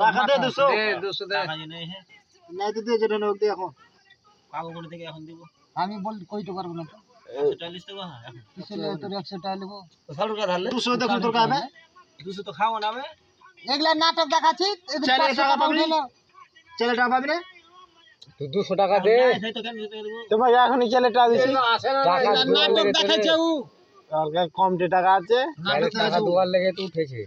টাকা দে 200 দে নাই তো দে যেটা নোক দে এখন কাগজ করে থেকে এখন দিব আমি বল কইতে পারবো না তো 140 টাকা এখন কিসলে তোর 100 টাকা নেবো 100 টাকা ধারলে 200 দেখুন তোর কাবে 200 তো খাও না বে এগুলা নাটক দেখাচ্ছি 40 টাকা পাবি চলে টাকা পাবি রে তুই 200 টাকা দে সেই তো কেন দিতে দেব তোমার এখনই চলে টাকা দিছি টাকা নাটক দেখাচ্ছে ও আর কম টাকা আছে টাকা দুয়ার লেগে তো উঠেছে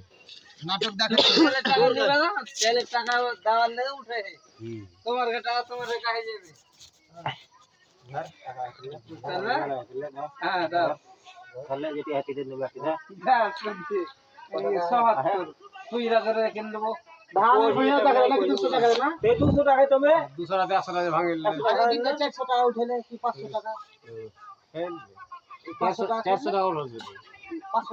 নাটক দেখাচ্ছে টাকা দিবে না ছেলে টাকা দেওয়ার লেগে উঠে তোমার টাকা তোমার কাছে যাবে হ্যাঁ দাও তাহলে যেটি হাতি দেন বাকি দা দাও শুনছি এই ৭০ তুই রাখরে কিনে দেব ধান 200 টাকা নাকি 200 টাকা না তে 200 টাকা তুমি 200 টাকা 100 টাকা ভাঙিল আরে দিনে 400 টাকা উঠেলে কি 500 টাকা 500 টাকা 400 টাকা উঠছে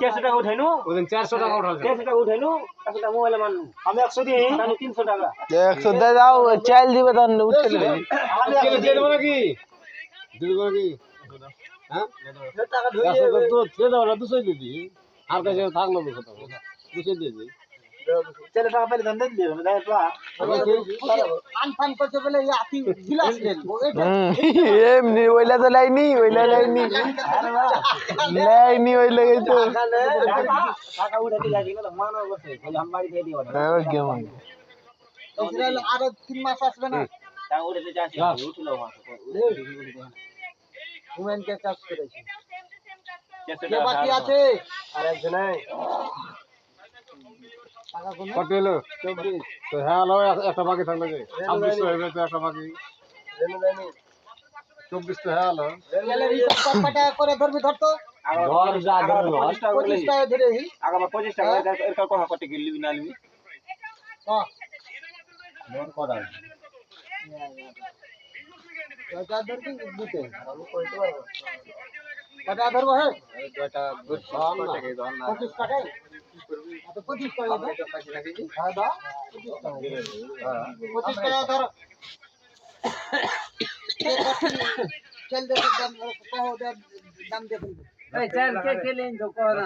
400 টাকা উঠাইনু ওদিন 400 টাকা উঠছে 400 টাকা উঠাইনু 100 টাকা মোবাইলে মান আমি 100 দিই তাহলে 300 টাকা 100 দে দাও চাল দিবে তখন উঠে নেবে আমি দিয়ে দেব নাকি দিয়ে দেব নাকি হ্যাঁ টাকা ধুই 100 তো দিয়ে দাও না 200 দিবি আর কাছে থাকলো 200 টাকা 200 দিয়ে দিই চলে টাকা পেলে দেন দিয়ে দেব দাও তো আনফান করতে বলে এই আতি বিলাস নেন এমনি ওইলা তো লাইনি লাইনি ওই লাগেই তো টাকা উঠাতে যাচ্ছি না মানো বসে আমি বাড়ি দিয়ে দিও না কেমন ইসরায়েল আরো 3 মাস আসবে না টাকা উঠাতে যাচ্ছি উঠলো মাস ওমেন কে চাষ করেছে 400 কে টাকা বাকি আছে আর একজন টাকা কোন কত হলো 24 তো হ্যাঁ হলো একটা বাকি থাকলো যে 26 হয়ে তো একটা বাকি 24 তো হ্যাঁ হলো গেলে রিচার্জ কত করে ধরবি ধরতো ঘর যা ধরে 25 টাকা ধরে আগামা 25 টাকা এর কথা কত কি লিবি না লিবি হ্যাঁ মোর করা কয়টা ধরবি দিতে আমি কইতে পারবো কয়টা ধরবো হ্যাঁ কয়টা 200 টাকা দাও না 25 টাকায় আচ্ছা 25 টাকা দাও হ্যাঁ দাও 25 টাকা ধর চল দে দাম কহ দাম দে এই চাল কে লেন তো কহ না